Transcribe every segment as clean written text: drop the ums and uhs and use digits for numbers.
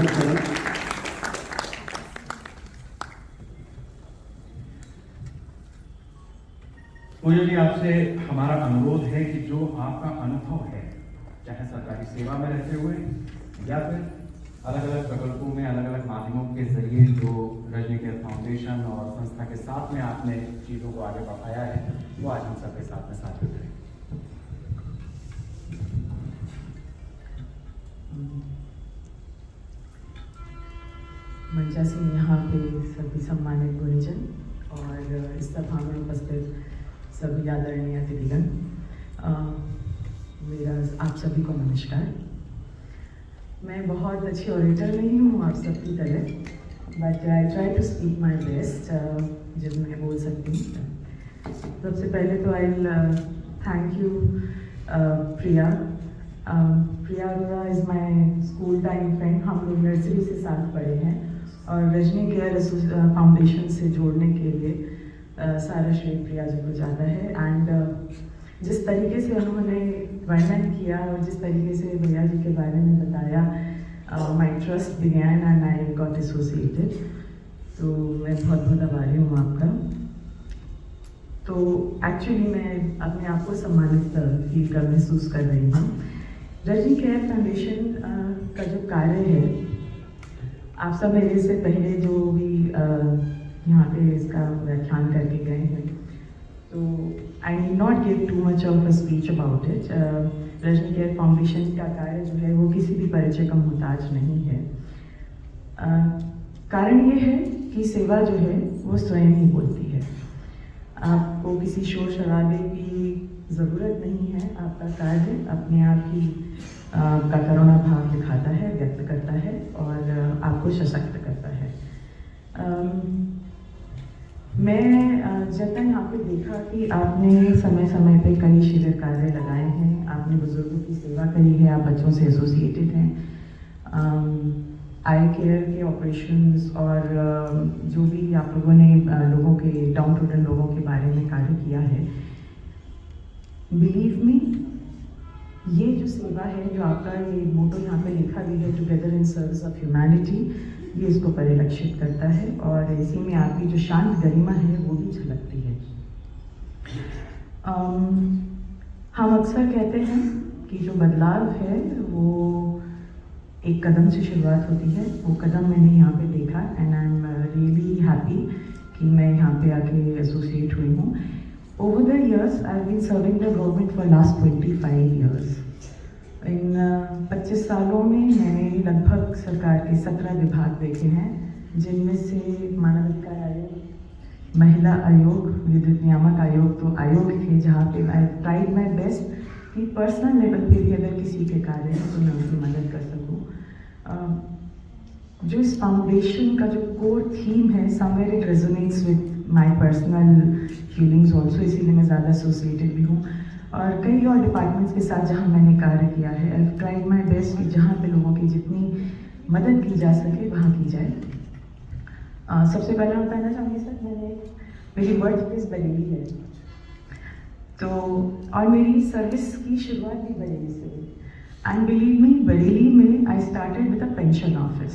स्वागत करें। पूजा जी, आपसे हमारा अनुरोध है कि जो आपका अनुभव है, चाहे सरकारी सेवा में रहते हुए या फिर अलग अलग प्रकल्पों में अलग अलग माध्यमों के जरिए जो रजनी केयर फाउंडेशन और संस्था के साथ में आपने चीज़ों को आगे बढ़ाया है, वो आज हम सबके साथ में साझा करें। मंचासीन यहाँ पे सभी सम्मानित गुणीजन और इस सभा में उपस्थित सभी आदरणीय अतिथिगण, मेरा आप सभी को नमस्कार। मैं बहुत अच्छी ऑडिटर नहीं हूँ आप सबकी तरह, but I try to speak my best जब मैं बोल सकती हूँ। सबसे पहले तो I thank you Priya. Priya Arora is my school time friend. हम लोग नर्सरी से साथ पढ़े हैं और रजनी केयर फाउंडेशन से जोड़ने के लिए सारा श्रेय प्रिया जी को जाता है। एंड जिस तरीके से उन्होंने वर्णन किया और जिस तरीके से भैया जी के बारे में बताया, my trust began and I got associated. तो मैं बहुत बहुत आभारी हूँ आपका। तो एक्चुअली मैं अपने आप को सम्मानित फील कर महसूस कर रही हूँ। रजनी केयर फाउंडेशन का जो कार्य है, आप सब मेरे से पहले जो भी यहाँ पे इसका व्याख्यान करके गए हैं, तो I need not give too much of a speech about it. Rajni care foundation का कार्य जो है वो किसी भी परिचय का मोहताज नहीं है। कारण ये है कि सेवा जो है वो स्वयं ही बोलती है। आपको किसी शोर शराबे की ज़रूरत नहीं है। आपका कार्य अपने आप ही आपका करुणा भाव दिखाता है, व्यक्त करता है और आपको सशक्त करता है। मैं जब तक यहाँ पे देखा कि आपने समय समय पे कई शिविर कार्य लगाए हैं, आपने बुजुर्गों की सेवा करी है, आप बच्चों से एसोसिएटेड हैं, आई केयर के ऑपरेशंस और जो भी आप लोगों ने लोगों के डाउन टोडन लोगों के बारे में कार्य किया है, बिलीव मी, ये जो सेवा है, जो आपका ये मोटो यहाँ पे लिखा भी है, together in service of humanity, ये इसको परिलक्षित करता है और इसी में आपकी जो शांत गरिमा है वो भी झलकती है। हम अक्सर कहते हैं कि जो बदलाव है वो एक कदम से शुरुआत होती है। वो कदम मैंने यहाँ पे देखा and I am really happy कि मैं यहाँ पे आके एसोसिएट हुई हूँ। Over the years I have been serving the government for last 25 years. इन 25 सालों में मैंने लगभग सरकार के 17 विभाग देखे हैं, जिनमें से मानव अधिकार आयोग, महिला आयोग, विद्युत नियामक आयोग तो आयोग थे जहाँ पे आई ट्राइड माई बेस्ट कि पर्सनल लेवल पे भी अगर किसी के कार्य है तो मैं उनकी मदद कर सकूँ। जो इस फाउंडेशन का जो कोर थीम है, somewhere it resonates with my personal feelings also, इसीलिए मैं ज़्यादा एसोसिएटेड भी हूँ। और कई और डिपार्टमेंट्स के साथ जहाँ मैंने कार्य किया है, आई ट्राइड माई बेस्ट कि जहाँ पे लोगों की जितनी मदद की जा सके वहाँ की जाए। सबसे पहले मैं कहना चाहूँगी सर, मेरी बर्थ प्लेस बरेली है, तो और मेरी सर्विस की शुरुआत भी बरेली से हुई। एंड बिलीव मी, बरेली में I started with a pension office.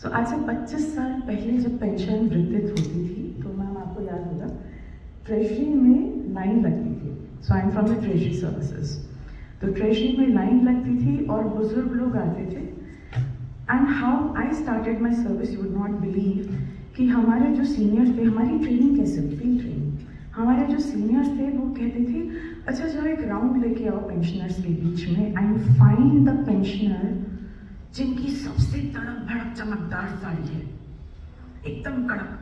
So आज से 25 साल पहले जब पेंशन वितरित होती थी, तो मैम आपको याद होगा, ट्रेजरी में लाइन लगती थी। So I am from the treasury services. तो ट्रेजरी में लाइन लगती थी और बुजुर्ग लोग आते थे। And how I started my service, you would not believe कि हमारे जो सीनियर्स थे, हमारी ट्रेनिंग कैसे हुई, फील्ड ट्रेनिंग, हमारे जो सीनियर्स थे वो कहते थे, अच्छा जाओ एक राउंड लेके आओ पेंशनर्स के बीच में एंड फाइंड द पेंशनर जिनकी सबसे तड़क भड़क चमकदार साड़ी है, एकदम कड़क।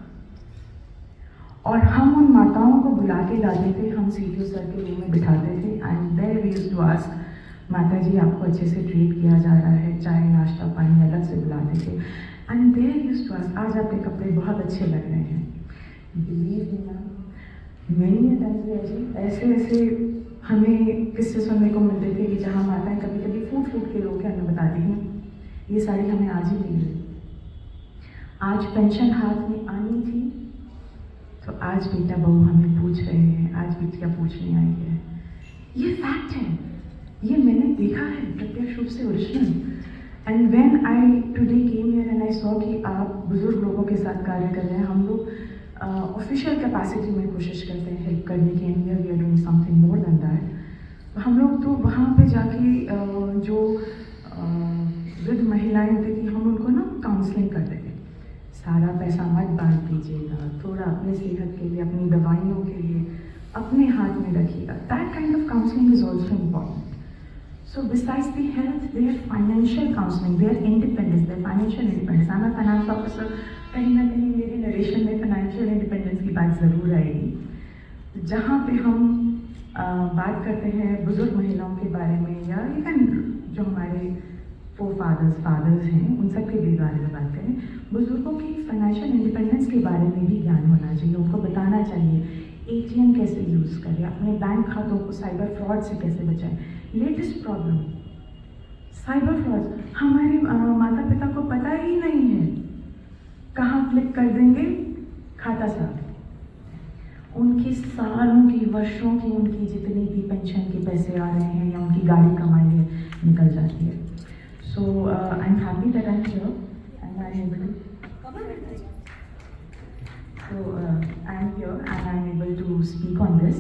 और हम उन माताओं को बुला के लाते थे, हम सीटीओ सर के रूम में बिठाते थे and there we used to ask, माता जी आपको अच्छे से ट्रीट किया जा रहा है, चाय नाश्ता पानी अलग से बुलाते थे। And there used to ask, आज आपके कपड़े बहुत अच्छे लग रहे हैं। Believe me ma'am, many times ऐसे ऐसे हमें किस्से सुनने को मिलते थे कि जहाँ माताएं कभी कभी फूट फूट के रो के हमें बताती हैं, ये साड़ी हमें आज ही मिल गई, आज पेंशन हाथ में आनी थी तो आज बेटा बहू हमें पूछ रहे हैं, आज बिटिया पूछने आई है। ये फैक्ट है, ये मैंने देखा है प्रत्यक्ष रूप से, original. And when I today came here and I saw कि आप बुजुर्ग लोगों के साथ कार्य कर रहे हैं, हम लोग ऑफिशियल कैपेसिटी में कोशिश करते हैं हेल्प करने की, and we are doing something more than that. हम लोग तो वहाँ पे जाके जो वृद्ध महिलाएं होती थी, हम उनको ना काउंसलिंग करते थे, सारा पैसा मत बांट दीजिएगा, थोड़ा अपने सेहत के लिए, अपनी दवाइयों के लिए अपने हाथ में रखिएगा। That kind of counselling is also important. So besides the health, their financial counseling, their independence, their financial independence. I'm a finance officer. कहीं ना कहीं मेरे नरेशन में फाइनेंशियल इंडिपेंडेंस की बात ज़रूर आएगी, जहाँ पे हम बात करते हैं बुजुर्ग महिलाओं के बारे में, या इवन जो हमारे फादर्स हैं उन सब के भी बारे में बात करें। बुजुर्गों की फाइनेंशियल इंडिपेंडेंस के बारे में भी ज्ञान होना चाहिए, उनको बताना चाहिए ATM कैसे यूज़ करें, अपने बैंक खातों को साइबर फ्रॉड से कैसे बचाएं। लेटेस्ट प्रॉब्लम साइबर फ्रॉड, हमारे माता पिता को पता ही नहीं है, कहाँ क्लिक कर देंगे खाता साफ, उनकी सालों की वर्षों की उनकी जितनी भी पेंशन के पैसे आ रहे हैं या उनकी गाड़ी कमाई है निकल जाती है। So I am happy that I am here and I am able and I am able to speak on this.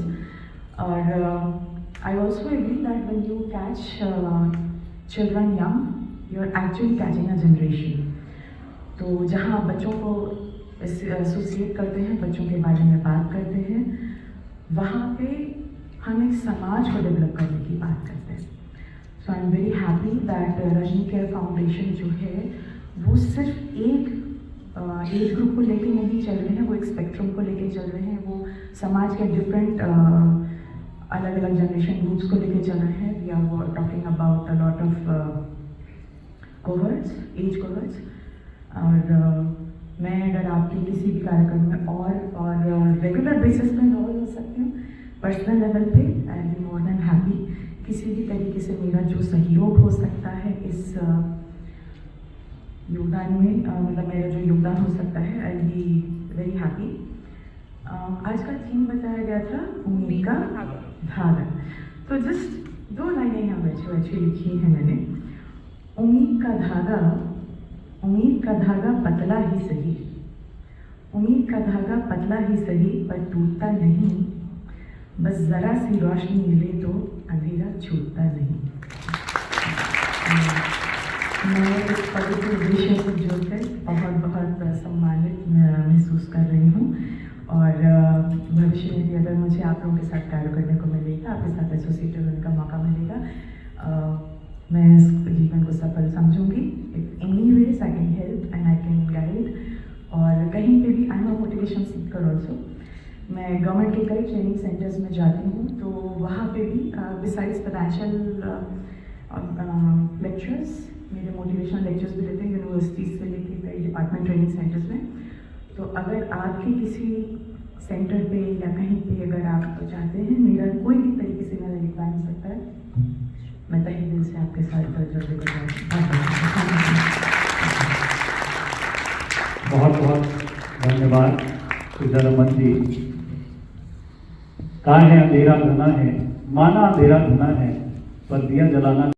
Or I also agree that when you catch children young, you are actually catching a generation. तो जहाँ बच्चों को associate करते हैं, बच्चों के बारे में बात करते हैं, वहाँ पे हम एक समाज को डेवलप करने की बात करते हैं। So I am very happy that Rajni care foundation जो है वो सिर्फ एक एज ग्रुप को लेके नहीं चल रहे हैं, वो एक स्पेक्ट्रम को लेके चल रहे हैं, वो समाज के डिफरेंट अलग अलग जनरेशन ग्रुप्स को लेके चल रहे हैं। We are talking about a lot of cohorts, age cohorts. और मैं अगर आपके किसी भी कार्यक्रम में और रेगुलर बेसिस पे इन्वॉल्व हो सकती हूँ, पर्सनल लेवल पे I am more than happy. किसी भी तरीके से मेरा जो सहयोग हो सकता है इस योगदान में, मतलब मेरा जो योगदान हो सकता है, आई बी वेरी हैप्पी। आज का थीम बताया गया था उम्मीद का धागा, तो जस्ट 2 लाइनें यहाँ बैठे लिखी हैं मैंने। उम्मीद का धागा पतला ही सही, उम्मीद का धागा पतला ही सही पर टूटता नहीं, बस ज़रा सी रोशनी मिले तो अंधेरा छूटता नहीं। मैं इस पवित्र विषय से जुड़कर बहुत सम्मानित महसूस कर रही हूँ, और भविष्य में भी अगर मुझे आप लोगों के साथ कार्य करने को मिलेगा, आपके साथ एसोसिएटेड होने का मौका मिलेगा, मैं इस जीवन को सफल समझूंगी। If any ways I can help and I can guide, और कहीं पे भी I am a motivation seeker also. मैं गवर्नमेंट के कई ट्रेनिंग सेंटर्स में जाती हूँ, तो वहाँ पे भी बिसाइड्स फाइनेंशियल लेक्चर्स, मेरे मोटिवेशनल लेक्चर्स भी देते हैं यूनिवर्सिटीज़ से लेके कई डिपार्टमेंट ट्रेनिंग सेंटर्स में। तो अगर आपके किसी सेंटर पे या कहीं पे अगर आप चाहते हैं मेरा कोई भी तरीके से मेरा योगदान हो सकता है, मैं तहे दिल से आपके साथ जुड़ने को बहुत बहुत धन्यवाद रमन जी। कहा है अंधेरा घना है, माना अंधेरा घना है, पर दिया जलाना